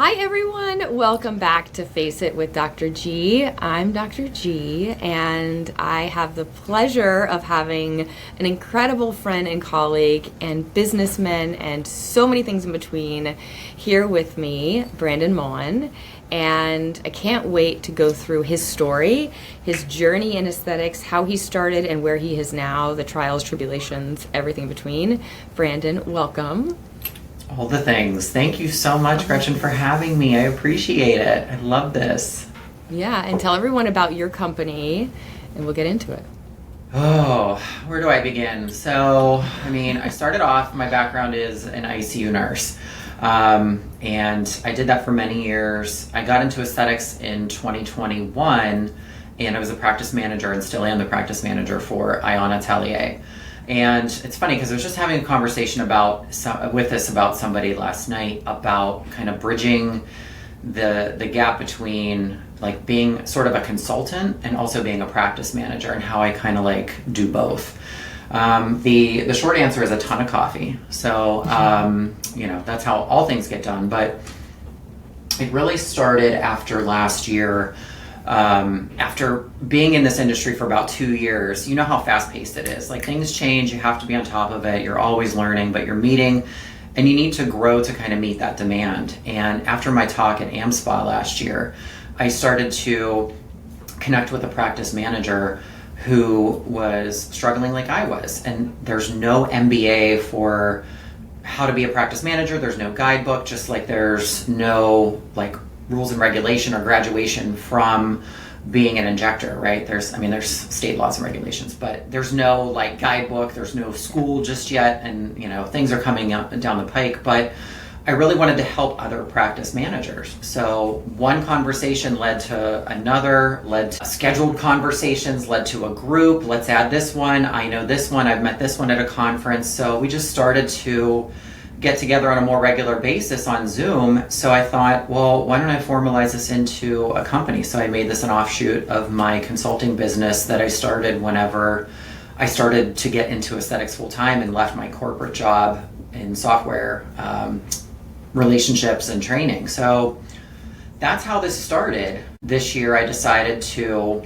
Hi everyone, welcome back to FACEit with Dr. G. I'm Dr. G, and I have the pleasure of having an incredible friend and colleague and businessman and so many things in between here with me, Brandon Mullen. And I can't wait to go through his story, his journey in aesthetics, how he started and where he is now, the trials, tribulations, everything in between. Brandon, welcome. All the things. Thank you so much, Gretchen, for having me. I appreciate it. I love this. Yeah, and tell everyone about your company, and we'll get into it. Oh, where do I begin? So, I started off, my background is an ICU nurse, and I did that for many years. I got into aesthetics in 2021, and I was a practice manager and still am the practice manager for Ion Atelier. And it's funny because I was just having a conversation about somebody last night about kind of bridging the gap between like being sort of a consultant and also being a practice manager, and how I kind of like do both. The short answer is a ton of coffee. So that's how all things get done. But it really started after last year. After being in this industry for about 2 years, you know how fast-paced it is. Like, things change, you have to be on top of it, you're always learning, but you're meeting, and you need to grow to kind of meet that demand. And after my talk at AmSpa last year, I started to connect with a practice manager who was struggling like I was. And there's no MBA for how to be a practice manager, there's no guidebook, just like there's no like rules and regulation or graduation from being an injector, right? There's state laws and regulations, but there's no like guidebook, there's no school just yet, and things are coming up and down the pike. But I really wanted to help other practice managers. So one conversation led to another, led to scheduled conversations, led to a group. Let's add this one. I know this one. I've met this one at a conference. So we just started to get together on a more regular basis on Zoom. So I thought, well, why don't I formalize this into a company? So I made this an offshoot of my consulting business that I started whenever I started to get into aesthetics full time and left my corporate job in software, relationships and training. So that's how this started. This year I decided to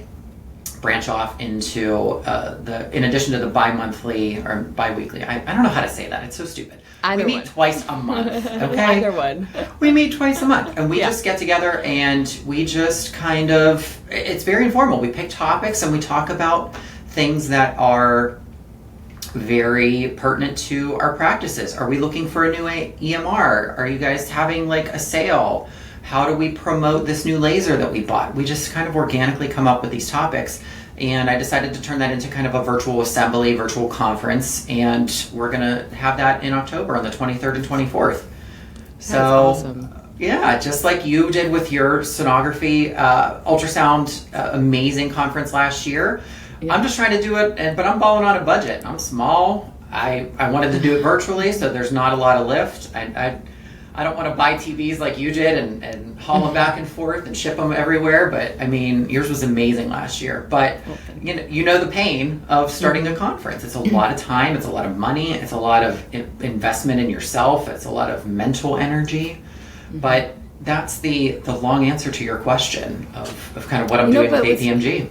branch off into in addition to the bi-monthly or bi-weekly, I don't know how to say that, it's so stupid. We meet twice a month, okay? Either one. We meet twice a month, and we just get together and we just kind of, it's very informal. We pick topics and we talk about things that are very pertinent to our practices. Are we looking for a new EMR? Are you guys having like a sale? How do we promote this new laser that we bought? We just kind of organically come up with these topics. And I decided to turn that into kind of a virtual assembly, virtual conference, and we're gonna have that in October on the 23rd and 24th. So, awesome. Yeah, just like you did with your sonography, ultrasound, amazing conference last year. Yeah. I'm just trying to do it, but I'm balling on a budget. I'm small. I wanted to do it virtually, so there's not a lot of lift. I don't want to buy TVs like you did and haul them back and forth and ship them everywhere. But yours was amazing last year. But you know the pain of starting a conference. It's a lot of time. It's a lot of money. It's a lot of investment in yourself. It's a lot of mental energy. But that's the long answer to your question of kind of what I'm doing with APMG.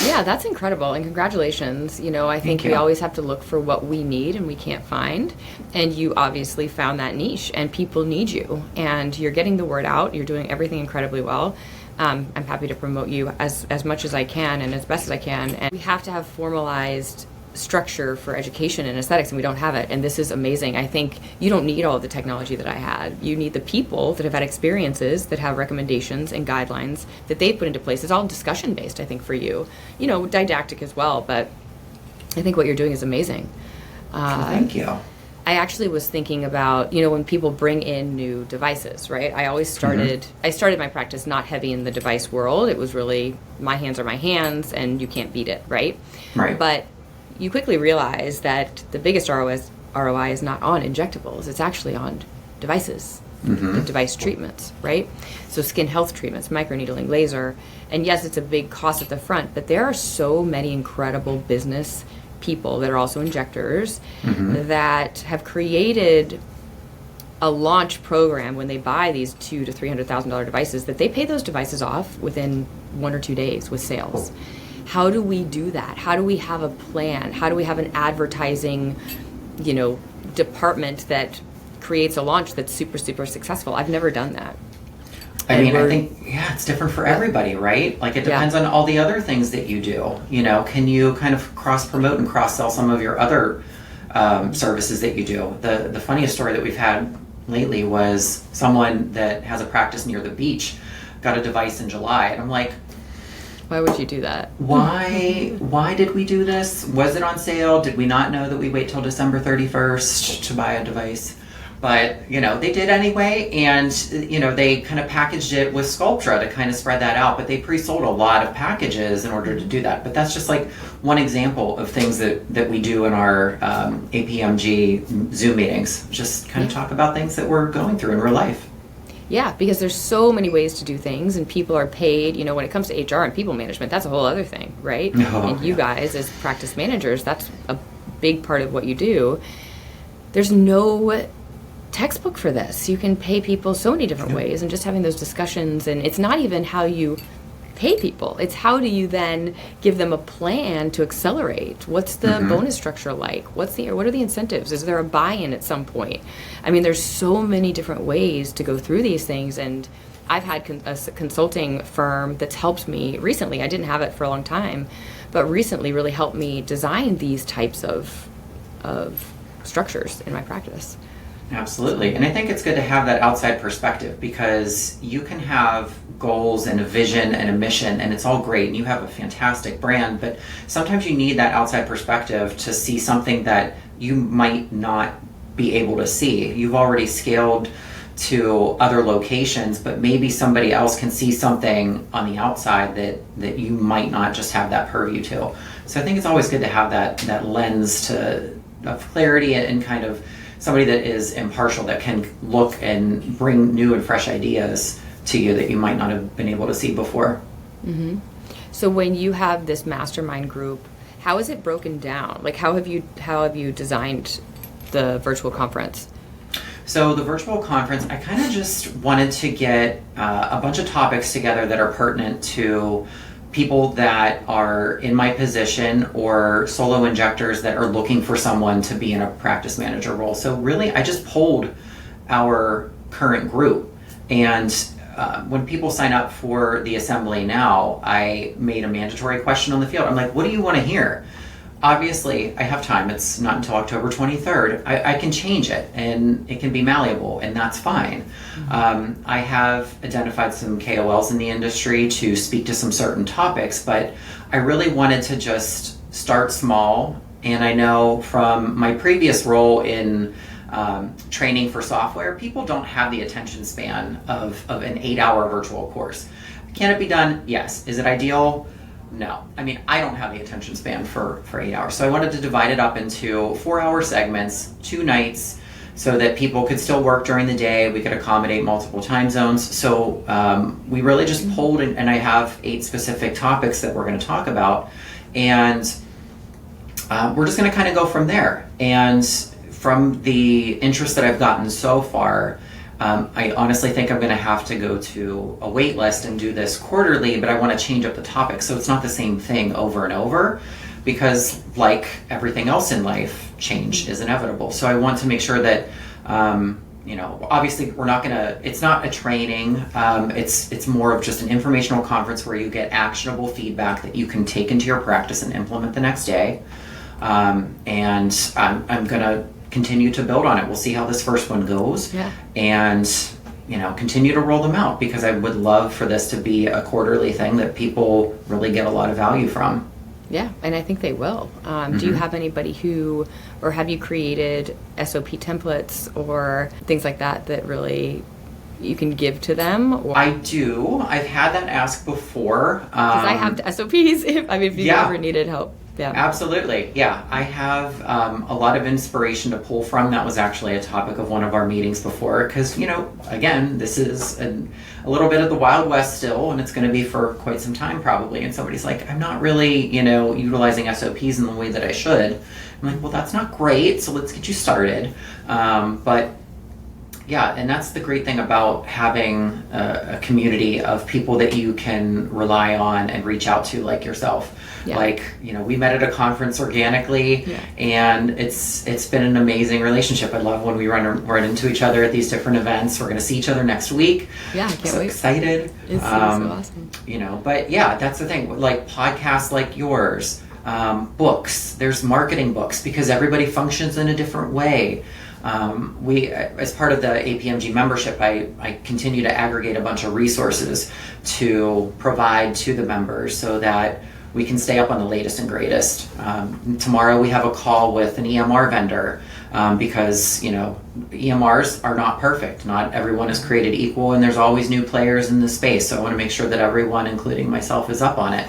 Yeah, that's incredible, and congratulations. I think we always have to look for what we need and we can't find, and you obviously found that niche, and people need you, and you're getting the word out. You're doing everything incredibly well. I'm happy to promote you as much as I can and as best as I can, and we have to have formalized structure for education in aesthetics, and we don't have it, and this is amazing. I think you don't need all of the technology that I had. You need the people that have had experiences, that have recommendations and guidelines that they've put into place. It's all discussion based, I think, for you. Didactic as well, but I think what you're doing is amazing. Thank you. I actually was thinking about, when people bring in new devices, right? I started my practice not heavy in the device world. It was really, my hands are my hands, and you can't beat it, right? Right. But you quickly realize that the biggest ROI is not on injectables. It's actually on devices, the device treatments, right? So skin health treatments, microneedling, laser. And yes, it's a big cost at the front, but there are so many incredible business people that are also injectors that have created a launch program when they buy these $200,000 to $300,000 devices, that they pay those devices off within 1 or 2 days with sales. How do we do that? How do we have a plan? How do we have an advertising, department that creates a launch that's super, super successful? I've never done that. I think, it's different for everybody, right? Like, it depends on all the other things that you do. Can you kind of cross-promote and cross-sell some of your other services that you do? The funniest story that we've had lately was someone that has a practice near the beach got a device in July, and I'm like, why would you do that? Why did we do this? Was it on sale? Did we not know that we wait till December 31st to buy a device? But, they did anyway, and, they kind of packaged it with Sculptra to kind of spread that out, but they pre-sold a lot of packages in order to do that. But that's just like one example of things that we do in our APMG Zoom meetings, just kind of talk about things that we're going through in real life. Yeah, because there's so many ways to do things, and people are paid, when it comes to HR and people management, that's a whole other thing, right? And you guys as practice managers, that's a big part of what you do. There's no textbook for this. You can pay people so many different ways, and just having those discussions, and it's not even how you pay people, it's how do you then give them a plan to accelerate. What's the bonus structure like? What are the incentives? Is there a buy-in at some point? I mean, there's so many different ways to go through these things, and I've had a consulting firm that's helped me recently. I didn't have it for a long time, but recently really helped me design these types of structures in my practice. Absolutely. And I think it's good to have that outside perspective, because you can have goals and a vision and a mission, and it's all great, and you have a fantastic brand, but sometimes you need that outside perspective to see something that you might not be able to see. You've already scaled to other locations, but maybe somebody else can see something on the outside that you might not just have that purview to. So I think it's always good to have that lens of clarity and kind of somebody that is impartial, that can look and bring new and fresh ideas to you that you might not have been able to see before. Mm-hmm. So when you have this mastermind group, how is it broken down? Like, how have you designed the virtual conference? So the virtual conference, I kind of just wanted to get a bunch of topics together that are pertinent to people that are in my position, or solo injectors that are looking for someone to be in a practice manager role. So really, I just polled our current group, and when people sign up for the assembly now, I made a mandatory question on the field. I'm like, what do you want to hear? Obviously, I have time. It's not until October 23rd. I can change it, and it can be malleable, and that's fine. Mm-hmm. I have identified some KOLs in the industry to speak to some certain topics, but I really wanted to just start small. And I know from my previous role in training for software, people don't have the attention span of an 8-hour virtual course. Can it be done? Yes. Is it ideal? No. I mean, I don't have the attention span for 8 hours. So I wanted to divide it up into 4-hour segments, 2 nights, so that people could still work during the day. We could accommodate multiple time zones. So we really just polled, and I have 8 specific topics that we're going to talk about. And we're just going to kind of go from there. And from the interest that I've gotten so far, I honestly think I'm going to have to go to a wait list and do this quarterly, but I want to change up the topic so it's not the same thing over and over, because like everything else in life, change is inevitable. So I want to make sure that, obviously we're not going to, it's not a training, it's more of just an informational conference where you get actionable feedback that you can take into your practice and implement the next day. And I'm going to continue to build on it. We'll see how this first one goes, and continue to roll them out, because I would love for this to be a quarterly thing that people really get a lot of value from. Yeah, and I think they will. Do you have anybody or have you created SOP templates or things like that really you can give to them? Or? I do. I've had that asked before. Because I have SOPs if you ever needed help. Yeah. Absolutely. Yeah, I have a lot of inspiration to pull from. That was actually a topic of one of our meetings before, because, again, this is a little bit of the Wild West still, and it's going to be for quite some time probably. And somebody's like, I'm not really, utilizing SOPs in the way that I should. I'm like, well, that's not great, so let's get you started. But Yeah, and that's the great thing about having a community of people that you can rely on and reach out to, like yourself. Yeah. Like, we met at a conference organically, and it's been an amazing relationship. I love when we run into each other at these different events. We're going to see each other next week. Yeah, I can't wait. Excited. It's so awesome. But yeah, that's the thing. Like podcasts like yours, books. There's marketing books because everybody functions in a different way. We, as part of the APMG membership, I continue to aggregate a bunch of resources to provide to the members so that we can stay up on the latest and greatest. Tomorrow we have a call with an EMR vendor because, EMRs are not perfect. Not everyone is created equal, and there's always new players in the space. So I want to make sure that everyone, including myself, is up on it.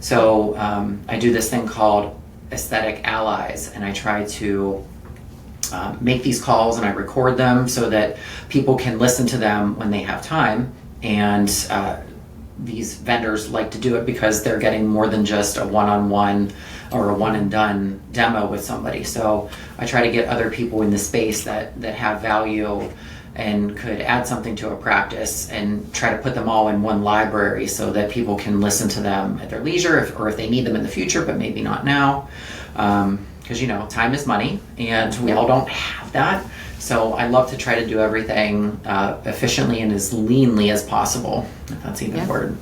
So I do this thing called Aesthetic Allies, and I try to make these calls, and I record them so that people can listen to them when they have time. And these vendors like to do it because they're getting more than just a one-on-one or a one-and-done demo with somebody. So I try to get other people in the space that have value and could add something to a practice and try to put them all in one library so that people can listen to them at their leisure or if they need them in the future, but maybe not now. Because time is money, and we all don't have that. So I love to try to do everything efficiently and as leanly as possible, if that's even a word.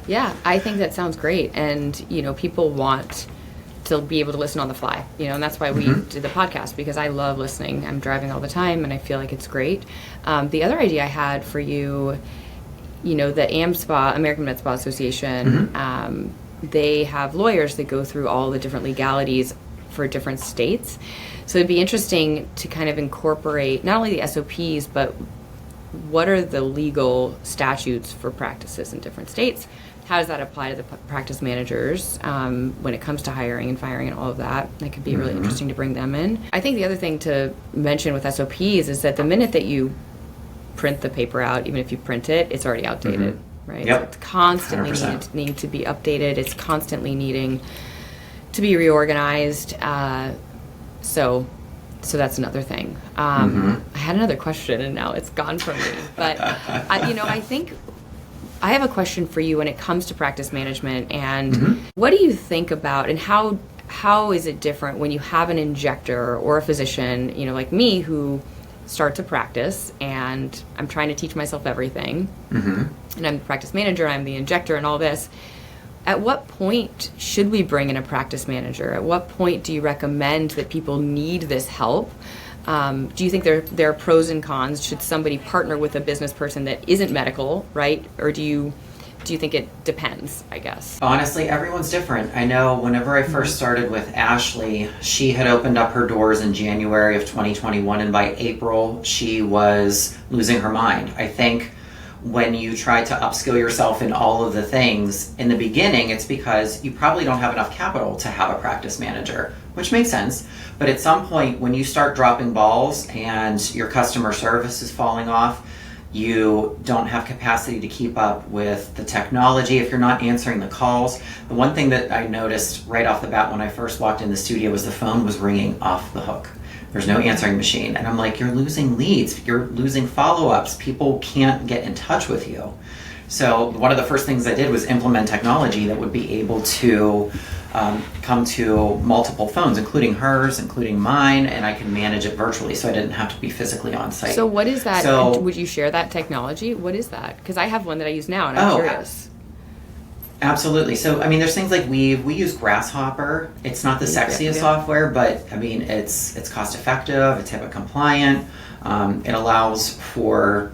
Yeah, I think that sounds great. And, people want to be able to listen on the fly, and that's why we did the podcast, because I love listening. I'm driving all the time, and I feel like it's great. The other idea I had for you, the AmSpa, American Med Spa Association, they have lawyers that go through all the different legalities for different states. So it'd be interesting to kind of incorporate not only the SOPs, but what are the legal statutes for practices in different states? How does that apply to the practice managers when it comes to hiring and firing and all of that? That could be really interesting to bring them in. I think the other thing to mention with SOPs is that the minute that you print the paper out, even if you print it, it's already outdated, right? Yep. So it's constantly needing to be updated. It's constantly needing to be reorganized. So that's another thing. I had another question and now it's gone from me. But I think I have a question for you when it comes to practice management. And what do you think about, and how is it different when you have an injector or a physician, like me, who starts a practice and I'm trying to teach myself everything, and I'm the practice manager, I'm the injector, and all this. At what point should we bring in a practice manager? At what point do you recommend that people need this help? Do you think there are pros and cons? Should somebody partner with a business person that isn't medical, right? Or do you think it depends, I guess? Honestly, everyone's different. I know whenever I first started with Ashley, she had opened up her doors in January of 2021, and by April, she was losing her mind. I think when you try to upskill yourself in all of the things, in the beginning, it's because you probably don't have enough capital to have a practice manager, which makes sense. But at some point, when you start dropping balls and your customer service is falling off, you don't have capacity to keep up with the technology if you're not answering the calls. The one thing that I noticed right off the bat when I first walked in the studio was the phone was ringing off the hook. There's no answering machine. And I'm like, you're losing leads, you're losing follow-ups, people can't get in touch with you. So one of the first things I did was implement technology that would be able to come to multiple phones, including hers, including mine, and I can manage it virtually, so I didn't have to be physically on site. So what is that? So, would you share that technology? What is that? Because I have one that I use now, and I'm curious. Absolutely. So, I mean, there's things like we use Grasshopper. It's not the sexiest software, but I mean, it's cost effective, it's HIPAA compliant. It allows for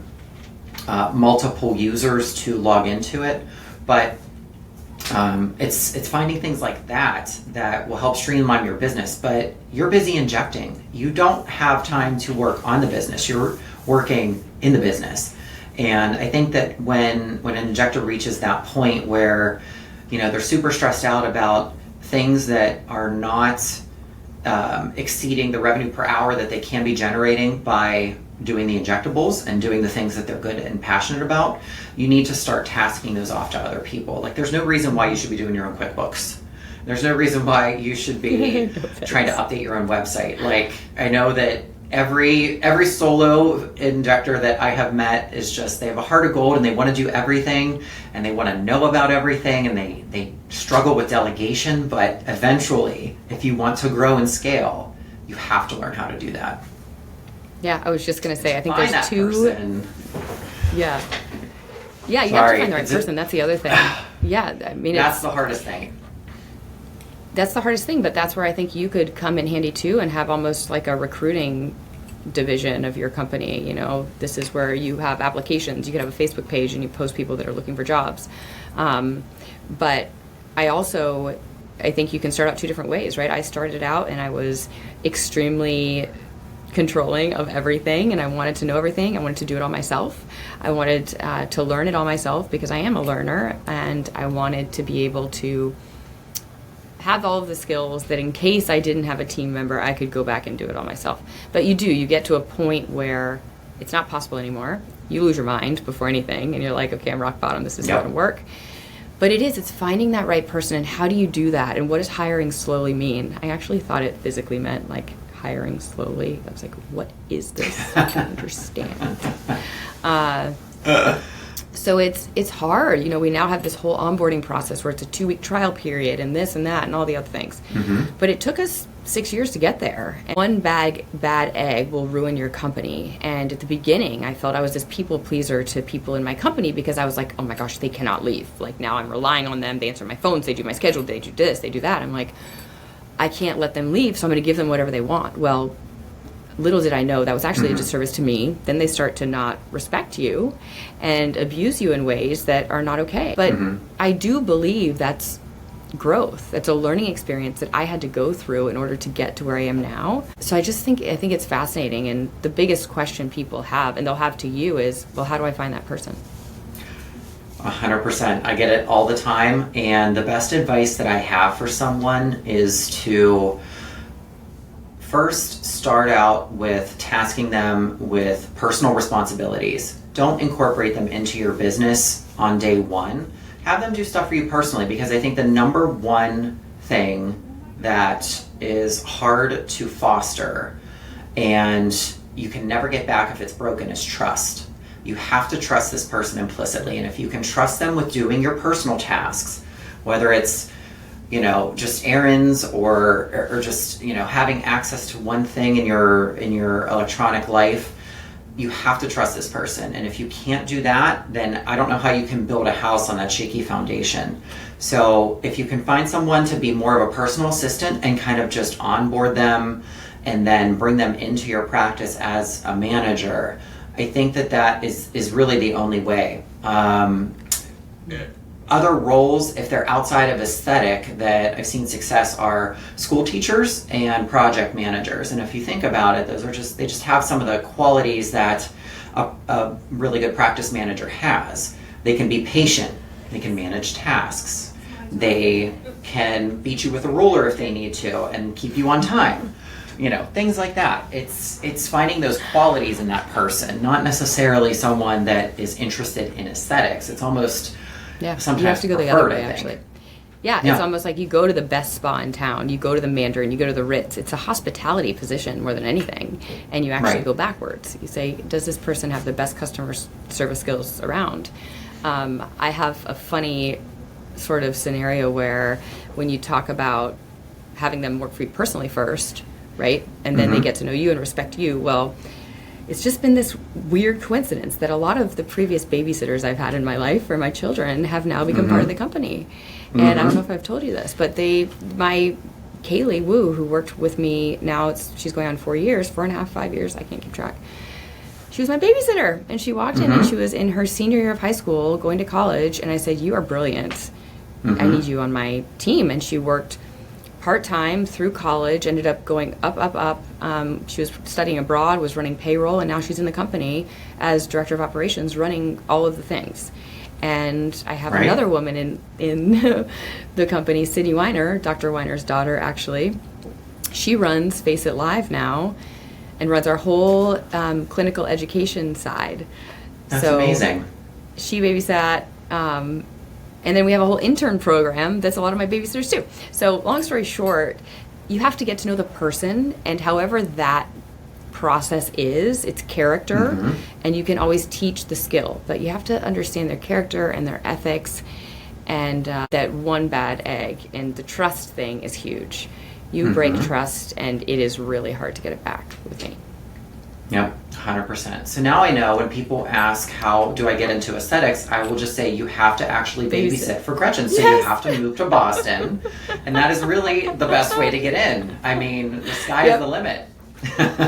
multiple users to log into it, but it's finding things like that will help streamline your business. But you're busy injecting. You don't have time to work on the business. You're working in the business. And I think that when an injector reaches that point where, they're super stressed out about things that are not exceeding the revenue per hour that they can be generating by doing the injectables and doing the things that they're good and passionate about, you need to start tasking those off to other people. Like, there's no reason why you should be doing your own QuickBooks. There's no reason why you should be trying to update your own website. Like, I know that every solo injector that I have met is just, they have a heart of gold and they want to do everything and they want to know about everything, and they struggle with delegation. But eventually, if you want to grow and scale, you have to learn how to do that. Yeah, I was just going to say, I think Find there's that two. person. Yeah. Yeah, you have to find the right person. That's the other thing. Yeah, I mean, that's the hardest thing. That's the hardest thing, but that's where I think you could come in handy too and have almost like a recruiting division of your company. You know, this is where you have applications. You could have a Facebook page and you post people that are looking for jobs. But I think you can start out two different ways, right? I started out and I was extremely controlling of everything, and I wanted to know everything. I wanted to do it all myself. I wanted to learn it all myself because I am a learner, and I wanted to be able to have all of the skills that in case I didn't have a team member, I could go back and do it all myself. But you get to a point where it's not possible anymore. You lose your mind before anything, and you're like, okay, I'm rock bottom. This is not going to work. But it's finding that right person, and how do you do that? And what does hiring slowly mean? I actually thought it physically meant like hiring slowly. I was like, what is this? I don't understand. So it's hard. You know, we now have this whole onboarding process where it's a 2-week trial period and this and that and all the other things. Mm-hmm. But it took us 6 years to get there. And one bad egg will ruin your company. And at the beginning, I felt I was this people pleaser to people in my company because I was like, oh my gosh, they cannot leave. Like, now I'm relying on them. They answer my phones. They do my schedule. They do this. They do that. I'm like, I can't let them leave, so I'm going to give them whatever they want. Well, little did I know that was actually a disservice to me. Then they start to not respect you and abuse you in ways that are not okay. But I do believe that's growth. That's a learning experience that I had to go through in order to get to where I am now. So I think it's fascinating. And the biggest question people have, and they'll have to you, is, well, how do I find that person? 100%. I get it all the time. And the best advice that I have for someone is to first start out with tasking them with personal responsibilities. Don't incorporate them into your business on day one. Have them do stuff for you personally, because I think the number one thing that is hard to foster and you can never get back if it's broken is trust. You have to trust this person implicitly, and if you can trust them with doing your personal tasks, whether it's just errands or just having access to one thing in your electronic life, you have to trust this person. And if you can't do that, then I don't know how you can build a house on that shaky foundation. So if you can find someone to be more of a personal assistant and kind of just onboard them and then bring them into your practice as a manager, I think that is really the only way. Other roles, if they're outside of aesthetic, that I've seen success are school teachers and project managers. And if you think about it, they just have some of the qualities that a really good practice manager has. They can be patient. They can manage tasks. They can beat you with a ruler if they need to and keep you on time. Things like that. It's finding those qualities in that person, not necessarily someone that is interested in aesthetics. It's almost sometimes you have to go the other way, actually. Yeah, it's almost like you go to the best spa in town, you go to the Mandarin, you go to the Ritz. It's a hospitality position more than anything, and you actually go backwards. You say, does this person have the best customer service skills around? I have a funny sort of scenario where when you talk about having them work for you personally first, right? And then they get to know you and respect you. Well, it's just been this weird coincidence that a lot of the previous babysitters I've had in my life for my children have now become part of the company. And I don't know if I've told you this, but my Kaylee Wu, who worked with me now, she's going on 4 years, 4.5, 5 years, I can't keep track. She was my babysitter, and she walked in and she was in her senior year of high school, going to college, and I said, you are brilliant. I need you on my team. And she worked part-time through college, ended up going up. She was studying abroad, was running payroll, and now she's in the company as director of operations, running all of the things. And I have another woman in the company, Sydney Weiner, Dr. Weiner's daughter, actually. She runs FACEit Live now and runs our whole clinical education side. That's amazing. She babysat. And then we have a whole intern program that's a lot of my babysitters too. So long story short, you have to get to know the person, and however that process is. It's character, and you can always teach the skill, but you have to understand their character and their ethics, and that one bad egg, and the trust thing is huge. You break trust, and it is really hard to get it back with me. Yep, 100%. So now I know when people ask, how do I get into aesthetics, I will just say you have to actually babysit for Gretchen. So you have to move to Boston. And that is really the best way to get in. I mean, the sky is the limit.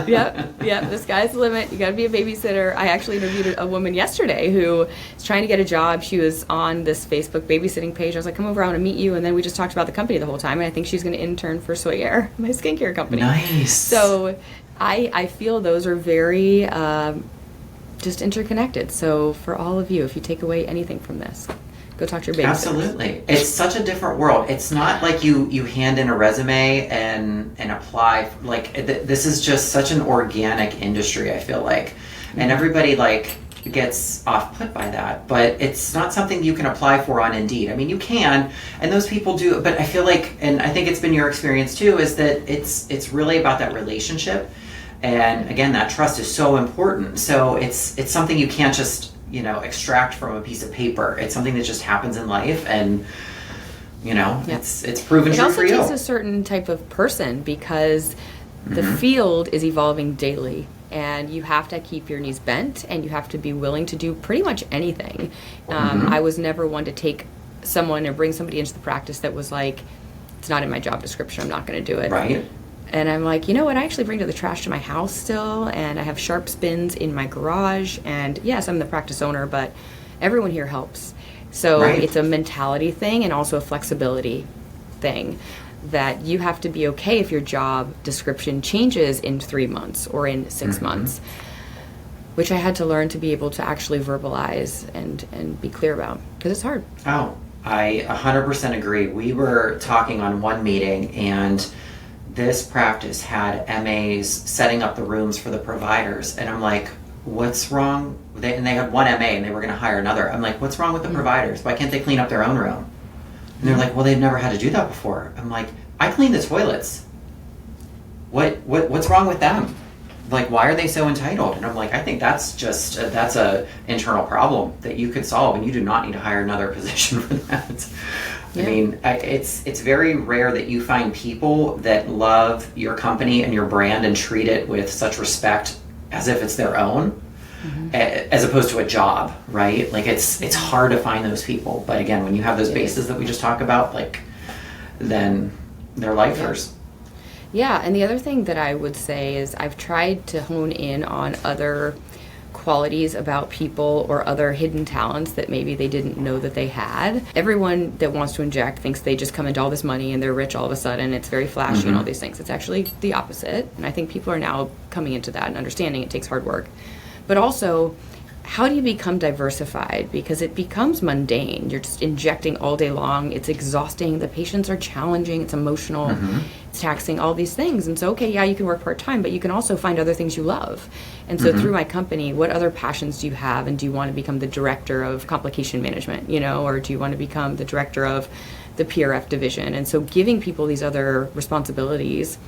Yep, the sky's the limit. You got to be a babysitter. I actually interviewed a woman yesterday who is trying to get a job. She was on this Facebook babysitting page. I was like, come over, I want to meet you. And then we just talked about the company the whole time. And I think she's going to intern for Soyer, my skincare company. Nice. So I feel those are very just interconnected. So for all of you, if you take away anything from this, go talk to your babysitter. Absolutely. It's such a different world. It's not like you hand in a resume and apply. Like, this is just such an organic industry, I feel like. And everybody, like, gets off-put by that. But it's not something you can apply for on Indeed. I mean, you can, and those people do. But I feel like, and I think it's been your experience too, is that it's really about that relationship. And again, that trust is so important. So it's something you can't just, extract from a piece of paper. It's something that just happens in life, and it's proven true for you. It also takes a certain type of person, because the field is evolving daily, and you have to keep your knees bent, and you have to be willing to do pretty much anything. I was never one to take someone or bring somebody into the practice that was like, it's not in my job description, I'm not going to do it. Right. And I'm like, you know what, I actually bring the trash to my house still, and I have sharp spins in my garage, and yes, I'm the practice owner, but everyone here helps. So it's a mentality thing and also a flexibility thing, that you have to be okay if your job description changes in 3 months or in 6 months, which I had to learn to be able to actually verbalize and be clear about, because it's hard. Oh, I 100% agree. We were talking on one meeting, and this practice had MAs setting up the rooms for the providers, and I'm like, what's wrong? They had one MA and they were going to hire another. I'm like, what's wrong with the providers? Why can't they clean up their own room? And they're like, well, they've never had to do that before. I'm like, I clean the toilets. What's wrong with them? Like, why are they so entitled? And I'm like, I think that's just that's a internal problem that you could solve, and you do not need to hire another position for that. I mean, it's very rare that you find people that love your company and your brand and treat it with such respect as if it's their own, as opposed to a job, right? Like, it's hard to find those people. But again, when you have those bases that we just talked about, like, then they're lifers. Yeah, and the other thing that I would say is I've tried to hone in on other qualities about people or other hidden talents that maybe they didn't know that they had. Everyone that wants to inject thinks they just come into all this money and they're rich all of a sudden. It's very flashy and all these things. It's actually the opposite. And I think people are now coming into that and understanding it takes hard work. But also, how do you become diversified? Because it becomes mundane. You're just injecting all day long. It's exhausting. The patients are challenging. It's emotional. It's taxing, all these things. And so, okay, yeah, you can work part-time, but you can also find other things you love. And so through my company, what other passions do you have? And do you want to become the director of complication management, or do you want to become the director of the PRF division? And so giving people these other responsibilities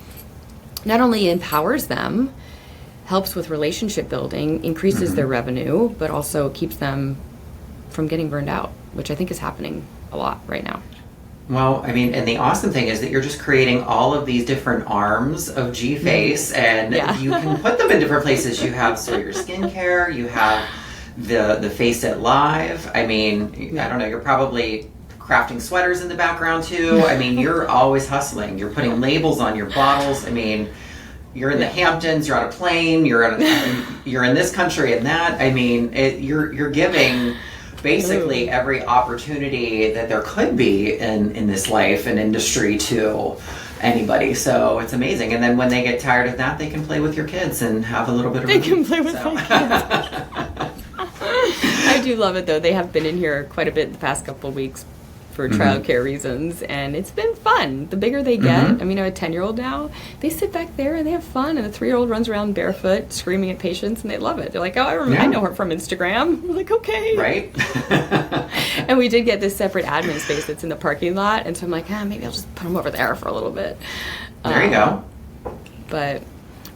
not only empowers them, helps with relationship building, increases their revenue, but also keeps them from getting burned out, which I think is happening a lot right now. Well, I mean, and the awesome thing is that you're just creating all of these different arms of G-Face, and you can put them in different places. You have your skincare, you have the FACEit Live. I mean, I don't know, you're probably crafting sweaters in the background too. I mean, you're always hustling. You're putting labels on your bottles. I mean, you're in the Hamptons, you're on a plane, you're in this country and that. I mean, you're giving basically every opportunity that there could be in this life and industry to anybody. So it's amazing. And then when they get tired of that, they can play with your kids and have a little bit of They can play with my kids. I do love it, though. They have been in here quite a bit the past couple of weeks for childcare reasons, and it's been fun. The bigger they get, I mean, I have a 10-year-old now, they sit back there and they have fun, and the 3-year-old runs around barefoot screaming at patients, and they love it. They're like, oh, I know her from Instagram. We're like, okay. Right? And we did get this separate admin space that's in the parking lot, and so I'm like, maybe I'll just put them over there for a little bit. There you go. But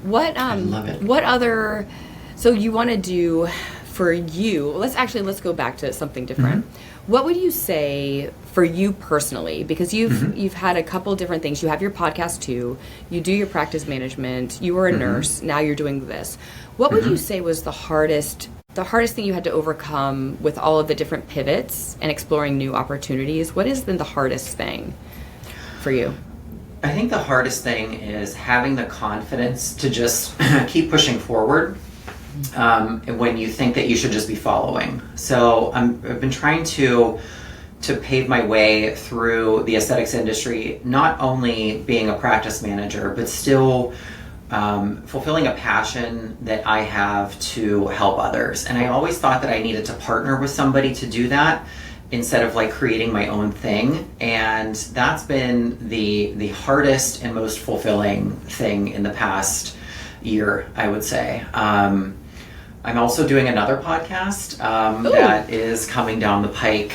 I love it. What other, so you want to do for you, let's go back to something different. What would you say for you personally? Because you've had a couple different things. You have your podcast too. You do your practice management. You were a nurse. Now you're doing this. What would you say was the hardest thing you had to overcome with all of the different pivots and exploring new opportunities? What has been the hardest thing for you? I think the hardest thing is having the confidence to just keep pushing forward when you think that you should just be following. So I've been trying to pave my way through the aesthetics industry, not only being a practice manager, but still fulfilling a passion that I have to help others. And I always thought that I needed to partner with somebody to do that instead of like creating my own thing. And that's been the hardest and most fulfilling thing in the past year, I would say. I'm also doing another podcast that is coming down the pike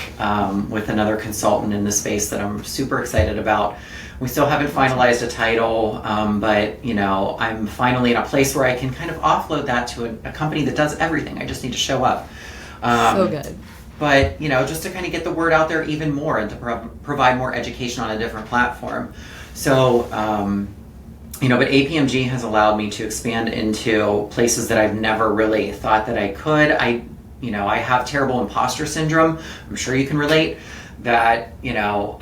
with another consultant in the space that I'm super excited about. We still haven't finalized a title, but you know, I'm finally in a place where I can kind of offload that to a company that does everything. I just need to show up. So good. But you know, just to kind of get the word out there even more and to provide more education on a different platform. So, you know, but APMG has allowed me to expand into places that I've never really thought that I could. I have terrible imposter syndrome. I'm sure you can relate. That, you know,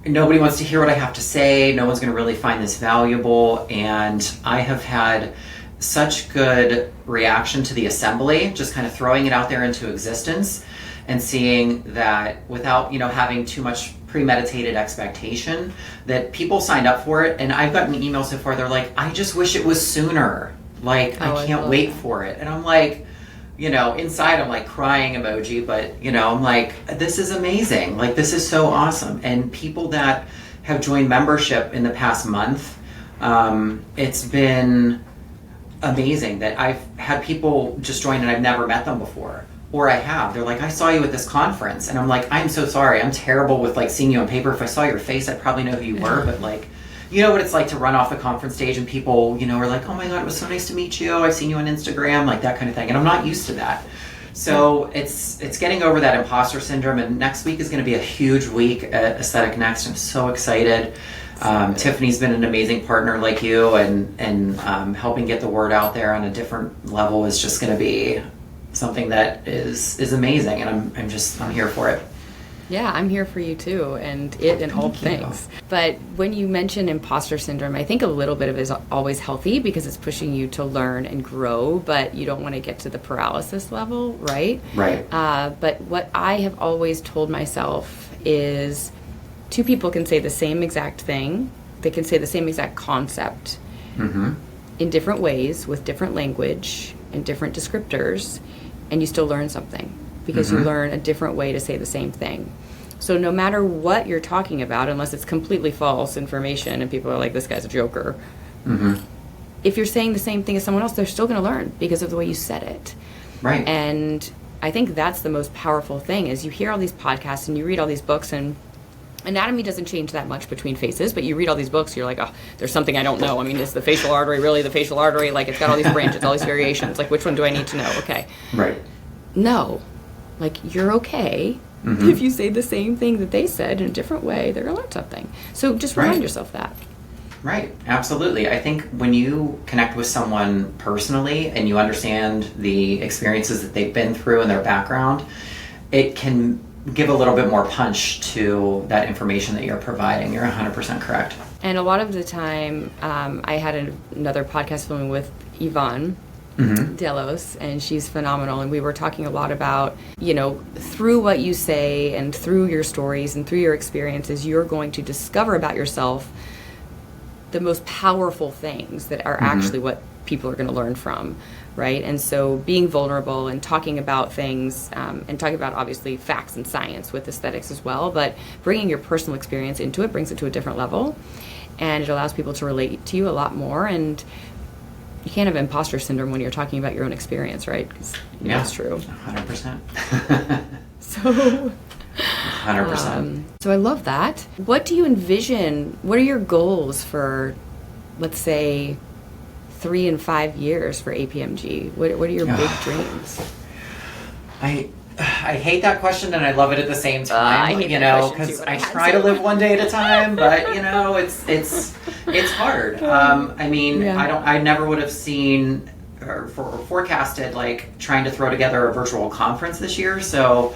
nobody wants to hear what I have to say. No one's going to really find this valuable. And I have had such good reaction to the assembly, just kind of throwing it out there into existence and seeing that without, you know, having too much premeditated expectation, that people signed up for it. And I've gotten emails so far, they're like, I just wish it was sooner. Like, I can't wait for it. And I'm like, you know, inside I'm like crying emoji, but you know, I'm like, this is amazing. Like, this is so awesome. And people that have joined membership in the past month, it's been amazing that I've had people just join and I've never met them before. Or I have. They're like, I saw you at this conference. And I'm like, I'm so sorry. I'm terrible with like seeing you on paper. If I saw your face, I'd probably know who you were. But like, you know what it's like to run off the conference stage and people, you know, are like, oh my God, it was so nice to meet you. I've seen you on Instagram, like that kind of thing. And I'm not used to that. So it's getting over that imposter syndrome. And next week is going to be a huge week at Aesthetic Next. I'm so excited. Tiffany's been an amazing partner like you, and helping get the word out there on a different level is just going to be something that is amazing, and I'm here for it. Yeah, I'm here for you too, and all things. But when you mention imposter syndrome, I think a little bit of it is always healthy because it's pushing you to learn and grow, but you don't want to get to the paralysis level, right? Right. But what I have always told myself is two people can say the same exact thing. They can say the same exact concept in different ways with different language and different descriptors, and you still learn something because you learn a different way to say the same thing. So no matter what you're talking about, unless it's completely false information and people are like, this guy's a joker, if you're saying the same thing as someone else, they're still going to learn because of the way you said it. Right. And I think that's the most powerful thing is you hear all these podcasts and you read all these books, and anatomy doesn't change that much between faces, but you read all these books, you're like, oh, there's something I don't know. I mean, is the facial artery really the facial artery? Like, it's got all these branches, all these variations. Like, which one do I need to know? Okay. Right. No. Like, you're okay. If you say the same thing that they said in a different way, they're going to learn something. So just remind yourself that. Right. Absolutely. I think when you connect with someone personally and you understand the experiences that they've been through and their background, it can give a little bit more punch to that information that you're providing. You're 100% correct. And a lot of the time, I had another podcast filming with Yvonne Delos, and she's phenomenal. And we were talking a lot about, you know, through what you say and through your stories and through your experiences, you're going to discover about yourself the most powerful things that are actually what people are going to learn from, right? And so being vulnerable and talking about things and talking about obviously facts and science with aesthetics as well, but bringing your personal experience into it brings it to a different level, and it allows people to relate to you a lot more. And you can't have imposter syndrome when you're talking about your own experience, right? Because that's true. 100%. So 100%. So I love that. What do you envision? What are your goals for, let's say, 3 and 5 years for APMG? What are your big dreams? I hate that question and I love it at the same time, because I try to live one day at a time, but it's hard. I never would have seen or forecasted like trying to throw together a virtual conference this year. So,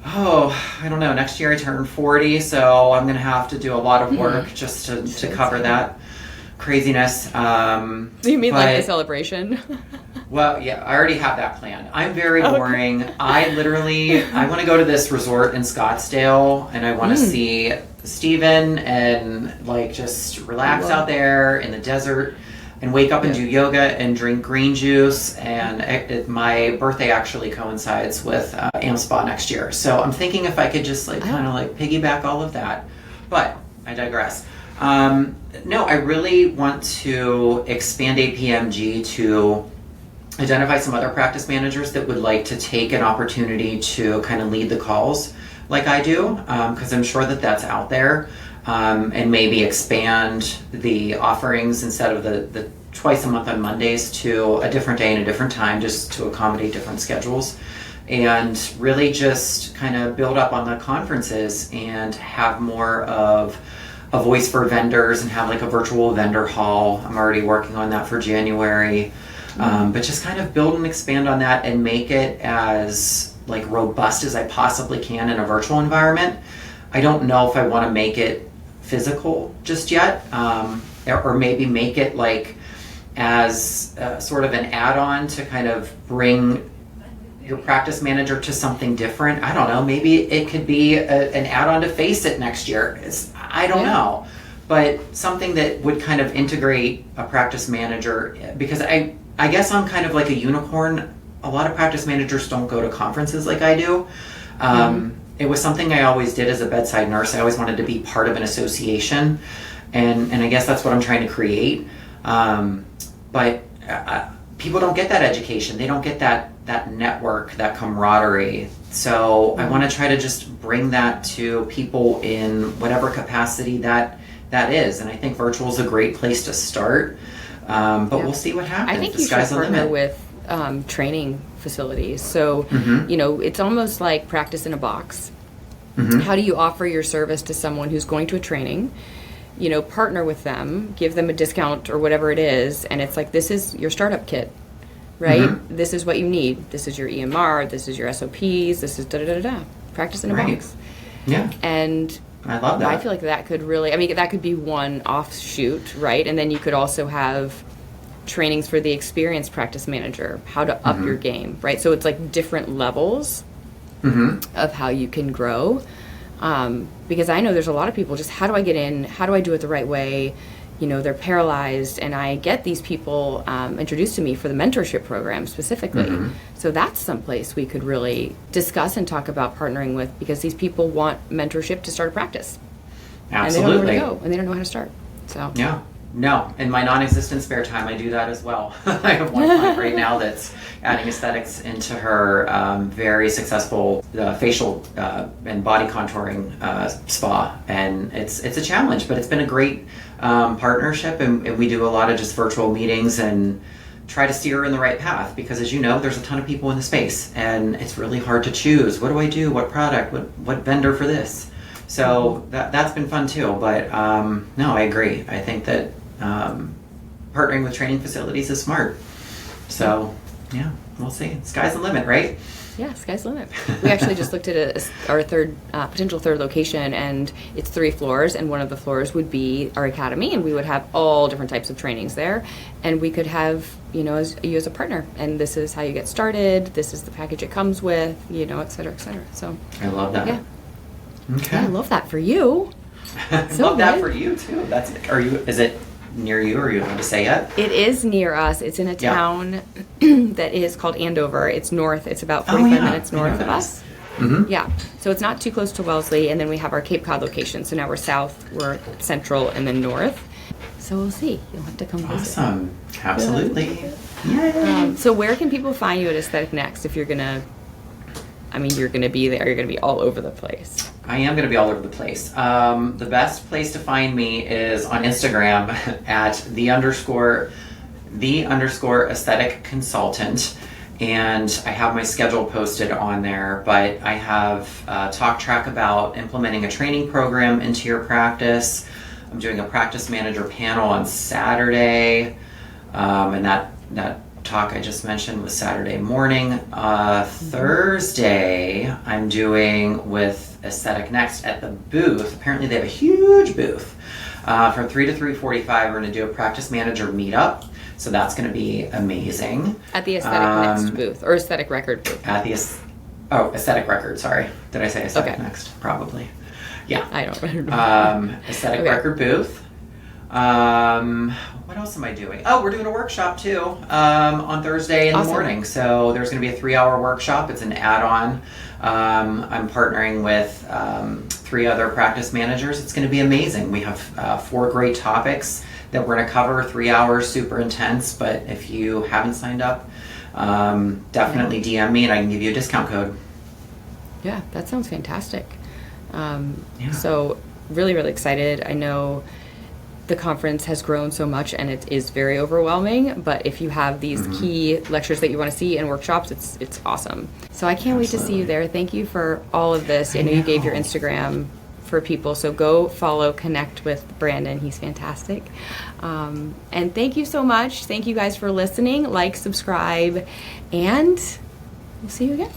I don't know. Next year I turn 40, so I'm going to have to do a lot of work just to cover that craziness. You mean like the celebration? Well, yeah, I already have that planned. I'm very boring. I want to go to this resort in Scottsdale, and I want to see Steven and like just relax out there in the desert and wake up and do yoga and drink green juice. And my birthday actually coincides with AM Spa next year. So I'm thinking if I could just kind of piggyback all of that. But I digress. No, I really want to expand APMG to identify some other practice managers that would like to take an opportunity to kind of lead the calls like I do, because I'm sure that that's out there, and maybe expand the offerings instead of the twice a month on Mondays to a different day and a different time, just to accommodate different schedules, and really just kind of build up on the conferences and have more of a voice for vendors and have like a virtual vendor hall. I'm already working on that for January. But just kind of build and expand on that and make it as like robust as I possibly can in a virtual environment. I don't know if I want to make it physical just yet, or maybe make it like as sort of an add-on to kind of bring your practice manager to something different. I don't know, maybe it could be an add-on to FACEit next year. I don't know, but something that would kind of integrate a practice manager, because I guess I'm kind of like a unicorn. A lot of practice managers don't go to conferences like I do. It was something I always did as a bedside nurse. I always wanted to be part of an association, and I guess that's what I'm trying to create. But people don't get that education. They don't get that network, that camaraderie. So I want to try to just bring that to people in whatever capacity that is. And I think virtual is a great place to start. But we'll see what happens. I think you should partner with training facilities. So, it's almost like practice in a box. How do you offer your service to someone who's going to a training? Partner with them, give them a discount or whatever it is. And it's like, this is your startup kit, right? This is what you need. This is your EMR. This is your SOPs. This is da-da-da-da-da. Practice in a box. Yeah. And I love that. I feel like that could really, that could be one offshoot, right? And then you could also have trainings for the experienced practice manager, how to up your game, right? So it's like different levels of how you can grow. Because I know there's a lot of people just, how do I get in? How do I do it the right way? They're paralyzed, and I get these people introduced to me for the mentorship program specifically. So that's someplace we could really discuss and talk about partnering with, because these people want mentorship to start a practice. Absolutely. And they don't know where to go, and they don't know how to start. So yeah. No, in my non-existent spare time, I do that as well. I have one client right now that's adding aesthetics into her very successful facial and body contouring spa, and it's a challenge, but it's been a great partnership, and we do a lot of just virtual meetings and try to steer her in the right path, because as you know, there's a ton of people in the space, and it's really hard to choose. What do I do? What product? What vendor for this? So that's been fun too. But no, I agree. I think that partnering with training facilities is smart. So yeah, we'll see. Sky's the limit, right? Yeah, sky's the limit. We actually just looked at our potential third location, and it's 3 floors, and one of the floors would be our academy, and we would have all different types of trainings there, and we could have you as a partner, and this is how you get started, this is the package it comes with, et cetera, et cetera. So I love that. Yeah. Okay. Yeah, I love that for you. I love that for you too. Is it near you, or you have to say it? It is near us. It's in a town that is called Andover. It's north. It's about 45 minutes north of us. Yeah. So it's not too close to Wellesley. And then we have our Cape Cod location. So now we're south, we're central, and then north. So we'll see. You'll have to come visit. Awesome. Absolutely. Yay. So where can people find you at Aesthetic Next if you're going to... you're going to be there. You're going to be all over the place. I am going to be all over the place. The best place to find me is on Instagram at _aesthetic consultant. And I have my schedule posted on there, but I have a talk track about implementing a training program into your practice. I'm doing a practice manager panel on Saturday, and that talk I just mentioned was Saturday morning. Thursday, I'm doing with Aesthetic Next at the booth. Apparently they have a huge booth. From 3 to 3:45, we're going to do a practice manager meetup. So that's going to be amazing. At the Aesthetic Next booth, or Aesthetic Record booth? At the Aesthetic Record, sorry. Did I say Aesthetic Next? Probably. Yeah. I don't remember. Aesthetic Record booth. What else am I doing? Oh, we're doing a workshop too on Thursday in the morning. So there's going to be a 3-hour workshop. It's an add-on. I'm partnering with 3 other practice managers. It's going to be amazing. We have 4 great topics that we're going to cover. 3 hours, super intense. But if you haven't signed up, definitely DM me and I can give you a discount code. Yeah, that sounds fantastic. So really, really excited. I know the conference has grown so much and it is very overwhelming, but if you have these key lectures that you want to see and workshops, it's awesome. So I can't wait to see you there. Thank you for all of this. I know you gave your Instagram for people, so go follow, connect with Brandon. He's fantastic. And thank you so much. Thank you guys for listening. Like, subscribe, and we'll see you again.